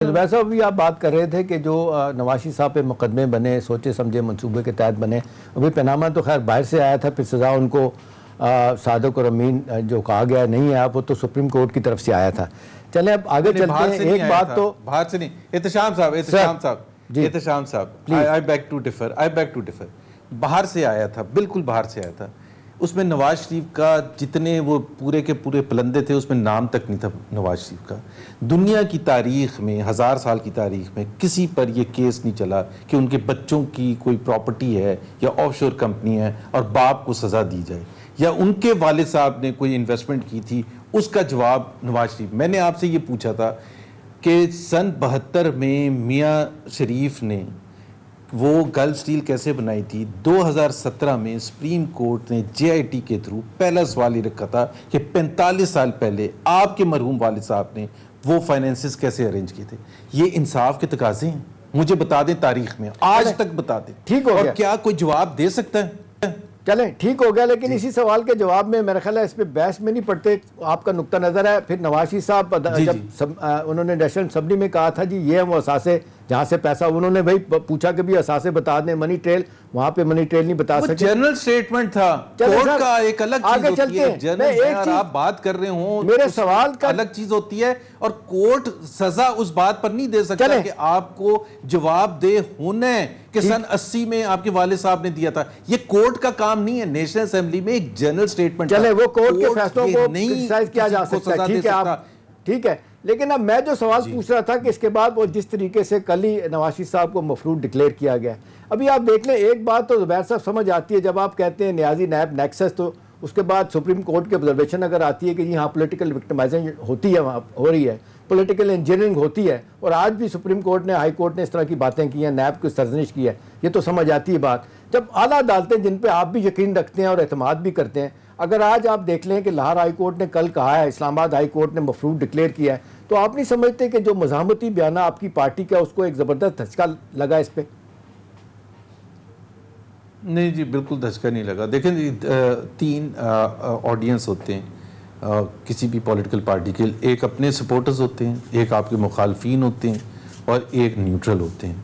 زبیر صاحب بھی آپ بات کر رہے تھے کہ جو نواز شریف صاحب پہ مقدمے بنے سوچے سمجھے منصوبے کے تحت بنے. ابھی پیناما تو خیر باہر سے آیا تھا, پھر سزا ان کو صادق اور امین جو کہا گیا نہیں ہے وہ تو سپریم کورٹ کی طرف سے آیا تھا. چلیں اب آگے چلتے ہیں. ایک بات تو باہر سے نہیں, احتشام صاحب I beg to differ. باہر سے آیا تھا, بالکل باہر سے آیا تھا. اس میں نواز شریف کا جتنے وہ پورے کے پورے پلندے تھے اس میں نام تک نہیں تھا نواز شریف کا. دنیا کی تاریخ میں 1000 سال کی تاریخ میں کسی پر یہ کیس نہیں چلا کہ ان کے بچوں کی کوئی پراپرٹی ہے یا آف شور کمپنی ہے اور باپ کو سزا دی جائے, یا ان کے والد صاحب نے کوئی انویسٹمنٹ کی تھی اس کا جواب نواز شریف. میں نے آپ سے یہ پوچھا تھا کہ سن 72 میں میاں شریف نے وہ گلف سٹیل کیسے بنائی تھی. 2017 میں سپریم کورٹ نے JIT کے تھرو پہلا سوال یہ رکھا تھا کہ 45 سال پہلے آپ کے مرحوم والد صاحب نے وہ فائنینسز کیسے ارینج کیے تھے. یہ انصاف کے تقاضے ہیں, مجھے بتا دیں تاریخ میں آج تک بتا دیں. ٹھیک ہو گیا, اور کیا کوئی جواب دے سکتا ہے؟ چلیں ٹھیک ہو گیا, لیکن اسی سوال کے جواب میں میرا خیال ہے اس پہ بحث میں نہیں پڑتے. آپ کا نقطہ نظر ہے. پھر نواز شریف صاحب جب انہوں نے نیشنل اسمبلی میں کہا تھا جی یہ ہم اثاثے جہاں سے پیسہ, انہوں نے بھائی پوچھا کہ بھی اثاثے بتا دیں, منی ٹریل, وہاں پہ منی ٹریل نہیں بتا سکتے. جنرل سٹیٹمنٹ تھا, کورٹ کا ایک الگ چیز ہوتی ہے, جنرل آپ بات کر رہے ہوں میرے سوال کا الگ چیز ہوتی ہے, اور کورٹ سزا اس بات پر نہیں دے سکتا کہ آپ کو جواب دہ ہونا ہے کہ سن 80 میں آپ کے والد صاحب نے دیا تھا. یہ کورٹ کا کام نہیں ہے. نیشنل اسمبلی میں ایک جنرل سٹیٹمنٹ چلے وہ کورٹ کے فیصلوں کو کرٹیسائز کیا جا سکتا ہے, ٹھیک ہے. لیکن اب میں جو سوال پوچھ رہا تھا کہ اس کے بعد وہ جس طریقے سے کل ہی نواز شریف صاحب کو مفروض ڈکلیئر کیا گیا, ابھی آپ دیکھ لیں ایک بات تو زبیر صاحب سمجھ آتی ہے جب آپ کہتے ہیں نیازی نیب نیکسس, تو اس کے بعد سپریم کورٹ کے آبزرویشن اگر آتی ہے کہ یہاں پولیٹیکل وکٹمائزنگ ہوتی ہے, وہاں ہو رہی ہے, پولیٹیکل انجینئرنگ ہوتی ہے, اور آج بھی سپریم کورٹ نے ہائی کورٹ نے اس طرح کی باتیں کی ہیں, نیب کو سرزنش کی ہے, یہ تو سمجھ آتی ہے بات. جب اعلیٰ عدالتیں جن پہ آپ بھی یقین رکھتے ہیں اور اعتماد بھی کرتے ہیں, اگر آج آپ دیکھ لیں کہ لاہور ہائی کورٹ نے کل کہا ہے, اسلام آباد ہائی کورٹ نے مفروض ڈکلیئر کیا ہے, تو آپ نہیں سمجھتے کہ جو مزاحمتی بیانہ آپ کی پارٹی کا اس کو ایک زبردست دھچکا لگا اس پہ؟ نہیں جی, بالکل دھچکا نہیں لگا. دیکھیں جی, 3 آڈینس ہوتے ہیں کسی بھی پولیٹیکل پارٹی کے. ایک اپنے سپورٹرز ہوتے ہیں, ایک آپ کے مخالفین ہوتے ہیں, اور ایک نیوٹرل ہوتے ہیں.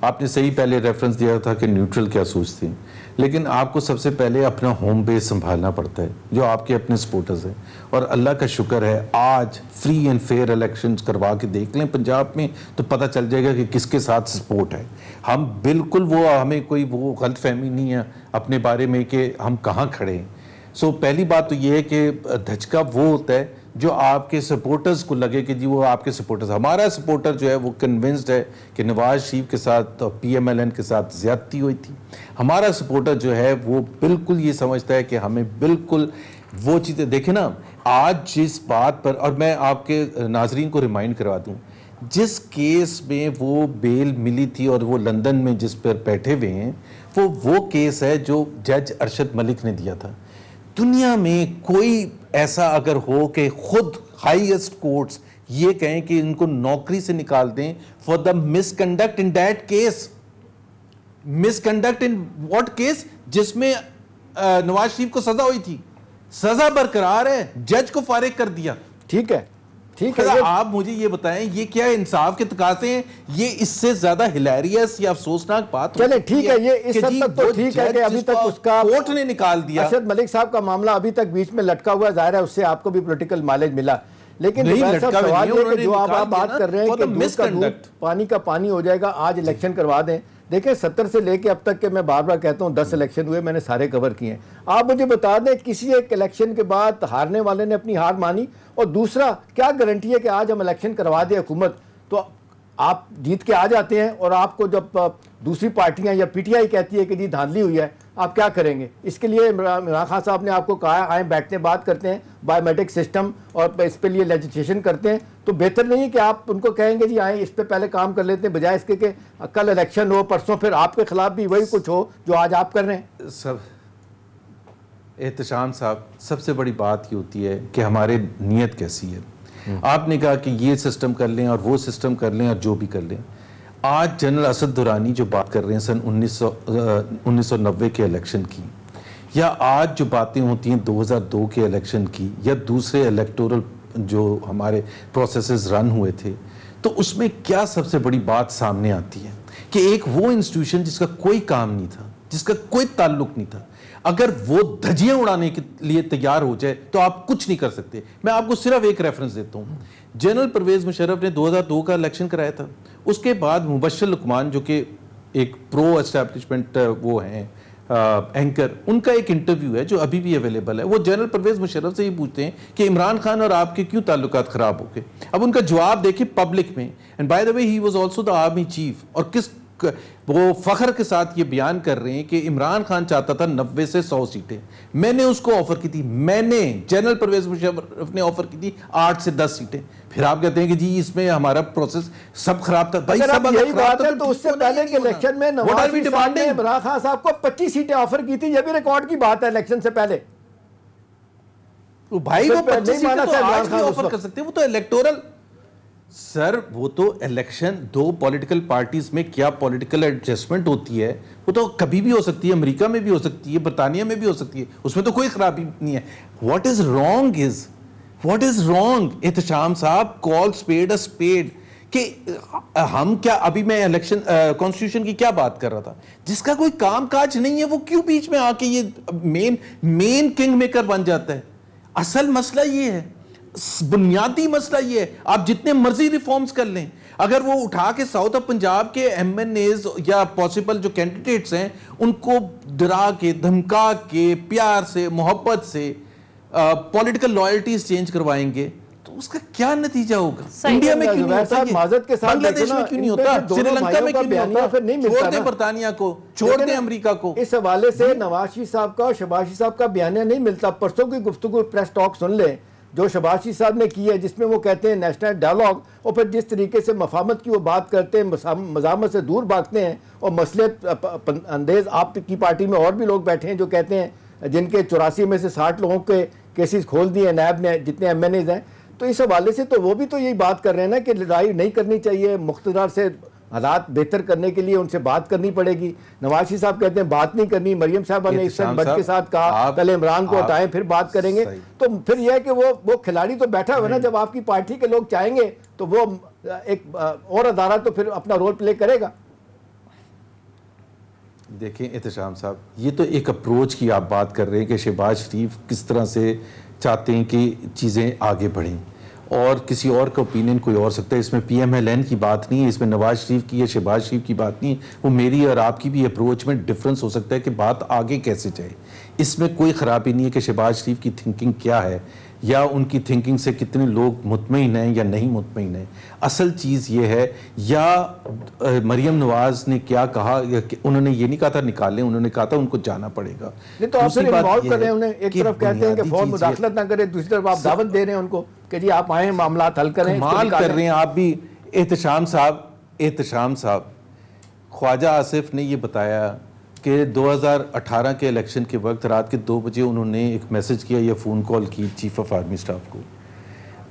آپ نے صحیح پہلے ریفرنس دیا تھا کہ نیوٹرل کیا سوچتے ہیں, لیکن آپ کو سب سے پہلے اپنا ہوم بیس سنبھالنا پڑتا ہے جو آپ کے اپنے سپورٹرز ہیں. اور اللہ کا شکر ہے آج فری اینڈ فیئر الیکشنز کروا کے دیکھ لیں پنجاب میں تو پتہ چل جائے گا کہ کس کے ساتھ سپورٹ ہے. ہم بالکل ہمیں کوئی وہ غلط فہمی نہیں ہے اپنے بارے میں کہ ہم کہاں کھڑے ہیں. پہلی بات تو یہ ہے کہ دھچکا وہ ہوتا ہے جو آپ کے سپورٹرز کو لگے کہ جی وہ آپ کے سپورٹرز. ہمارا سپورٹر جو ہے وہ کنونسڈ ہے کہ نواز شریف کے ساتھ PMLN کے ساتھ زیادتی ہوئی تھی. ہمارا سپورٹر جو ہے وہ بالکل یہ سمجھتا ہے کہ ہمیں بالکل وہ چیزیں دیکھیں نا. آج جس بات پر, اور میں آپ کے ناظرین کو ریمائنڈ کروا دوں, جس کیس میں وہ بیل ملی تھی اور وہ لندن میں جس پر بیٹھے ہوئے ہیں, وہ کیس ہے جو جج ارشد ملک نے دیا تھا. دنیا میں کوئی ایسا اگر ہو کہ خود ہائیسٹ کورٹس یہ کہیں کہ ان کو نوکری سے نکال دیں for the miss conduct in that case. Miss conduct in what case? جس میں نواز شریف کو سزا ہوئی تھی, سزا برقرار ہے, جج کو فارغ کر دیا. ٹھیک ہے, ٹھیک ہے. آپ مجھے یہ بتائیں یہ کیا انصاف کے تقاضے ہیں؟ یہ اس سے زیادہ ہلیریس یا افسوسناک بات چلے ٹھیک ہے, یہ اس حد تک تو ٹھیک ہے کہ ابھی تک اس کا کورٹ نے نکال دیا. ارشد ملک صاحب کا معاملہ ابھی تک بیچ میں لٹکا ہوا, ظاہر ہے اس سے آپ کو بھی پولیٹیکل مائلیج ملا. لیکن سوال یہ کہ جو آپ بات کر رہے ہیں کہ دودھ کا دودھ پانی کا پانی ہو جائے گا, آج الیکشن کروا دیں. دیکھیں 70 سے لے کے اب تک کہ میں بار بار کہتا ہوں 10 الیکشن ہوئے, میں نے سارے کور کیے ہیں. آپ مجھے بتا دیں کسی ایک الیکشن کے بعد ہارنے والے نے اپنی ہار مانی, اور دوسرا کیا گارنٹی ہے کہ آج ہم الیکشن کروا دیں حکومت تو آپ جیت کے آ جاتے ہیں, اور آپ کو جب دوسری پارٹیاں یا PTI کہتی ہے کہ جی دھاندلی ہوئی ہے, آپ کیا کریں گے؟ اس کے لیے عمران خان صاحب نے آپ کو کہا آئیں بیٹھتے ہیں, بات کرتے ہیں, بایو میٹرک سسٹم اور اس پہ لیے لیجسلیشن کرتے ہیں. تو بہتر نہیں ہے کہ آپ ان کو کہیں گے جی آئیں اس پہ پہلے کام کر لیتے ہیں, بجائے اس کے کہ کل الیکشن ہو, پرسوں پھر آپ کے خلاف بھی وہی کچھ ہو جو آج آپ کر رہے ہیں. احتشام صاحب, سب سے بڑی بات یہ ہوتی ہے کہ ہمارے نیت کیسی ہے. آپ نے کہا کہ یہ سسٹم کر لیں اور وہ سسٹم کر لیں اور جو بھی کر لیں. آج جنرل اسد درانی جو بات کر رہے ہیں سن 1990 کے الیکشن کی, یا آج جو باتیں ہوتی ہیں 2002 کے الیکشن کی, یا دوسرے الیکٹورل جو ہمارے پروسیسز رن ہوئے تھے, تو اس میں کیا سب سے بڑی بات سامنے آتی ہے کہ ایک وہ انسٹیٹیوشن جس کا کوئی کام نہیں تھا, جس کا کوئی تعلق نہیں تھا, اگر وہ دھجیاں اڑانے کے لیے تیار ہو جائے تو آپ کچھ نہیں کر سکتے. میں آپ کو صرف ایک ریفرنس دیتا ہوں. جنرل پرویز مشرف نے 2002 کا الیکشن کرایا تھا. اس کے بعد مبشر لقمان جو کہ ایک پرو اسٹیبلشمنٹ وہ ہیں اینکر, ان کا ایک انٹرویو ہے جو ابھی بھی اویلیبل ہے. وہ جنرل پرویز مشرف سے یہ پوچھتے ہیں کہ عمران خان اور آپ کے کیوں تعلقات خراب ہو گئے. اب ان کا جواب دیکھیں پبلک میں, and by the way he was also the army chief, اور کس وہ فخر کے ساتھ یہ بیان کر رہے ہیں کہ عمران خان چاہتا تھا 90 سے 100 سیٹیں, میں نے اس کو آفر کی تھی, میں نے جنرل پرویز مشرف نے آفر کی تھی 8 سے 10 سیٹیں. پھر آپ کہتے ہیں کہ جی اس میں ہمارا پروسیس سب خراب تھا. بھائی سب یہی بات ہے تو اس سے پہلے کے الیکشن میں نواز شریف صاحب نے عمران خان صاحب کو 25 سیٹیں آفر کی تھی, یہ بھی ریکارڈ کی بات ہے الیکشن سے پہلے. بھائی وہ 25 سیٹیں تو آج بھی آفر کر سکتے ہیں, وہ تو الیکٹورل سر, وہ تو الیکشن دو پولیٹیکل پارٹیز میں کیا پولیٹیکل ایڈجسٹمنٹ ہوتی ہے وہ تو کبھی بھی ہو سکتی ہے, امریکہ میں بھی ہو سکتی ہے, برطانیہ میں بھی ہو سکتی ہے, اس میں تو کوئی خرابی نہیں ہے. واٹ از رانگ احتشام صاحب, کال اسپیڈ اے اسپیڈ. کہ ہم کیا, ابھی میں الیکشن کانسٹیٹیوشن کی کیا بات کر رہا تھا, جس کا کوئی کام کاج نہیں ہے وہ کیوں بیچ میں آ کے یہ مین کنگ میکر بن جاتا ہے. اصل مسئلہ یہ ہے, بنیادی مسئلہ یہ ہے, آپ جتنے مرضی ریفارمز کر لیں, اگر وہ اٹھا کے ساؤتھ آف پنجاب کے ایم این ایز یا پاسبل جو کینڈیڈیٹس ہیں ان کو ڈرا کے دھمکا کے پیار سے محبت سے پولیٹیکل لائلٹیز چینج کروائیں گے تو اس کا کیا نتیجہ ہوگا؟ انڈیا میں کیوں نہیں ہوتا, بنگلہ دیش میں کیوں نہیں ہوتا, سری لنکا میں کیوں نہیں ہوتا؟ چھوڑ دیں برطانیہ کو, چھوڑ دیں امریکہ کو. اس حوالے سے نواز شریف صاحب کا اور شہباز شریف صاحب کا بیانیہ نہیں ملتا. پرسوں کی گفتگو پریس ٹاک سن لیں جو شہباز شریف صاحب نے کی ہے, جس میں وہ کہتے ہیں نیشنل ڈائلاگ, اور پھر جس طریقے سے مفاہمت کی وہ بات کرتے ہیں, مزاحمت سے دور بھاگتے ہیں, اور مصلحت اندیز آپ کی پارٹی میں اور بھی لوگ بیٹھے ہیں جو کہتے ہیں جن کے 84 میں سے 60 لوگوں کے کیسز کھول دیے نیب نے, جتنے ایم این ایز ہیں. تو اس حوالے سے تو وہ بھی تو یہی بات کر رہے ہیں نا کہ لڑائی نہیں کرنی چاہیے, مقتدر سے حالات بہتر کرنے کے لیے ان سے بات کرنی پڑے گی. نواز شریف صاحب کہتے ہیں بات نہیں کرنی, مریم صاحبہ نے اس وقت بچ کے ساتھ کہا پہلے عمران کو ہٹائیں پھر بات کریں گے. تو پھر یہ ہے کہ وہ کھلاڑی تو بیٹھا ہوا ہے نا, جب آپ کی پارٹی کے لوگ چاہیں گے تو وہ ایک اور ادارہ تو پھر اپنا رول پلے کرے گا. دیکھیں احتشام صاحب, یہ تو ایک اپروچ کی آپ بات کر رہے ہیں کہ شہباز شریف کس طرح سے چاہتے ہیں کہ چیزیں آگے بڑھیں, اور کسی اور کا اوپینین کوئی اور سکتا ہے. اس میں پی ایم ایل این کی بات نہیں ہے, اس میں نواز شریف کی یا شہباز شریف کی بات نہیں ہے. وہ میری اور آپ کی بھی اپروچ میں ڈفرنس ہو سکتا ہے کہ بات آگے کیسے جائے. اس میں کوئی خرابی نہیں ہے کہ شہباز شریف کی تھنکنگ کیا ہے یا ان کی تھنکنگ سے کتنے لوگ مطمئن ہیں یا نہیں مطمئن ہیں. اصل چیز یہ ہے, یا مریم نواز نے کیا کہا, انہوں نے یہ نہیں کہا تھا نکالیں, انہوں نے کہا تھا ان کو جانا پڑے گا. تو آپ پھر انوالو کر رہے ہیں انہیں, ایک طرف کہتے ہیں کہ فوراً مداخلت نہ کریں, دوسری طرف آپ دعوت دے رہے ہیں ان کو کہ جی آپ آئیں معاملات حل کریں. کمال کر رہے ہیں آپ بھی. احتشام صاحب, خواجہ آصف نے یہ بتایا کہ 2018 کے الیکشن کے وقت رات کے 2 بجے انہوں نے ایک میسج کیا یا فون کال کی چیف آف آرمی سٹاف کو.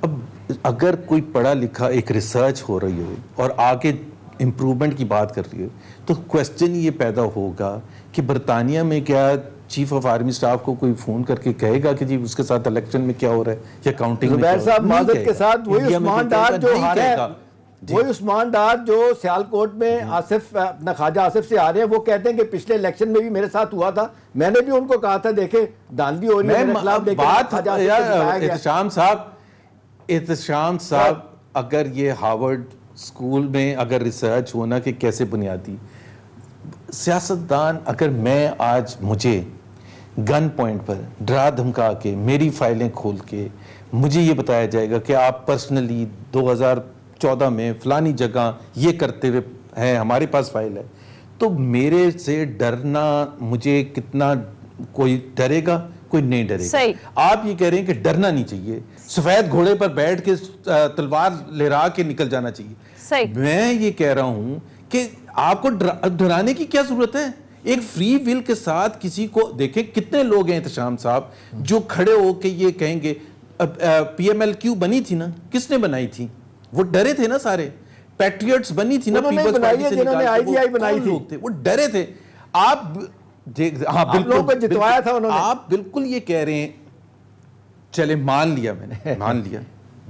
اب اگر کوئی پڑھا لکھا ایک ریسرچ ہو رہی ہو اور آگے امپروومنٹ کی بات کر رہی ہو تو کویسچن یہ پیدا ہوگا کہ برطانیہ میں کیا چیف آف آرمی سٹاف کو کوئی فون کر کے کہے گا کہ جی اس کے ساتھ الیکشن میں کیا ہو رہا ہے یا کاؤنٹنگ میں. زبیر صاحب معذرت کے ساتھ وہی عثمان ڈار جو ہارا ہے, وہی عثمان ڈار جو سیالکوٹ میں آصف اپنا خواجہ آصف سے آ رہے ہیں, وہ کہتے ہیں کہ پچھلے الیکشن میں بھی میرے ساتھ ہوا تھا, میں نے بھی ان کو کہا تھا دیکھیں داندھی ہو رہی ہے میرے خلاف. احتشام صاحب, اگر یہ ہارورڈ اسکول میں اگر ریسرچ ہونا کہ کیسے بنیادی سیاستدان, اگر میں آج مجھے گن پوائنٹ پر ڈرا دھمکا کے میری فائلیں کھول کے مجھے یہ بتایا جائے گا کہ آپ پرسنلی 2014 میں فلانی جگہ یہ کرتے ہوئے ہیں, ہمارے پاس فائل ہے, تو میرے سے ڈرنا, مجھے کتنا کوئی ڈرے گا؟ کوئی نہیں ڈرے گا. آپ یہ کہہ رہے ہیں کہ ڈرنا نہیں چاہیے, سفید گھوڑے پر بیٹھ کے تلوار لہرا کے نکل جانا چاہیے. میں یہ کہہ رہا ہوں کہ آپ کو ڈرانے کی کیا ضرورت ہے؟ ایک فری ول کے ساتھ کسی کو دیکھیں, کتنے لوگ ہیں احتشام صاحب جو کھڑے ہو کے یہ کہیں گے پی ایم ایل کیو بنی تھی نا, کس نے بنائی تھی؟ وہ ڈرے تھے نا, سارے پیٹریٹس بنی تھی نا, پیپلز پارٹی سے نکال لوگ تھے, وہ ڈرے تھے. آپ جتوایا تھا انہوں نے. آپ بالکل یہ کہہ رہے ہیں, چلے مان لیا, میں نے مان لیا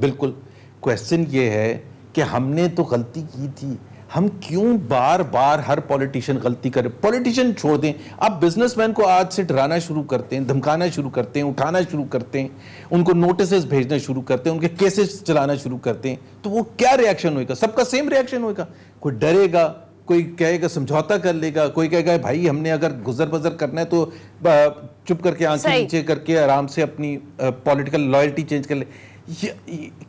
بالکل. کویسچن یہ ہے کہ ہم نے تو غلطی کی تھی, ہم کیوں بار بار ہر پولیٹیشین غلطی کرے. پولیٹیشین چھوڑ دیں, آپ بزنس مین کو آج سے ڈرانا شروع کرتے ہیں, دھمکانا شروع کرتے ہیں, اٹھانا شروع کرتے ہیں, ان کو نوٹسز بھیجنا شروع کرتے ہیں, ان کے کیسز چلانا شروع کرتے ہیں, تو وہ کیا ری ایکشن ہوئے گا؟ سب کا سیم ری ایکشن ہوئے گا. کوئی ڈرے گا, کوئی کہے گا سمجھوتا کر لے گا, کوئی کہے گا بھائی ہم نے اگر گزر بزر کرنا ہے تو چپ کر کے آنکھیں نیچے کر کے آرام سے اپنی پولیٹیکل لائلٹی چینج کر لے.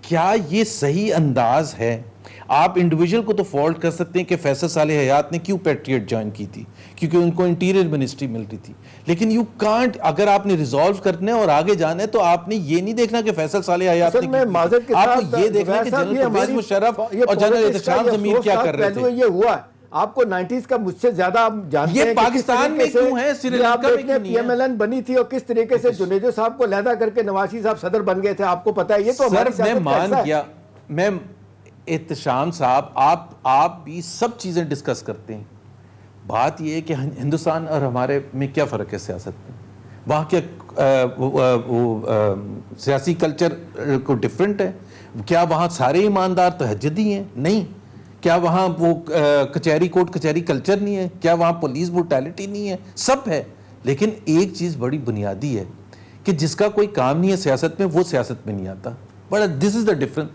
کیا یہ صحیح انداز ہے؟ آپ انڈیویجول کو تو فالٹ کر سکتے ہیں کہ فیصل صالح حیات نے کیوں پیٹریٹ جوائن کی تھی, کیونکہ ان کو انٹیریئر منسٹری مل رہی تھی, لیکن یو کانٹ, اگر آپ نے ریزالو کرنا ہے اور آگے جانا ہے تو آپ نے یہ نہیں دیکھنا کہ فیصل صالح حیات نے, آپ کو یہ دیکھنا ہے کہ جنرل پرویز مشرف اور جنرل احتشام ضمیر کیا کر رہے تھے. یہ ہوا آپ کو 90s کا مجھ سے زیادہ آپ جانتے ہیں یہ پاکستان میں کیوں ہے, سری لنکا میں کیوں نہیں ہے. PMLN بنی تھی اور کس طریقے سے جنیدو صاحب کو علیحدہ کر کے نواز شریف صاحب صدر بن گئے تھے, آپ کو پتا ہے. یہ تو ہماری سر میں مان گیا, میں احتشام صاحب آپ بھی سب چیزیں ڈسکس کرتے ہیں, بات یہ ہے کہ ہندوستان اور ہمارے میں کیا فرق ہے سیاست میں؟ وہاں کیا سیاسی کلچر کو ڈفرینٹ ہے؟ کیا وہاں سارے ایماندار تہجدی ہیں؟ نہیں. کیا وہاں وہ کچہری کوٹ کچہری کلچر نہیں ہے؟ کیا وہاں پولیس بروٹیلٹی نہیں ہے؟ سب ہے, لیکن ایک چیز بڑی بنیادی ہے کہ جس کا کوئی کام نہیں ہے سیاست میں, وہ سیاست میں نہیں آتا. بڑا دس از دا ڈفرنس.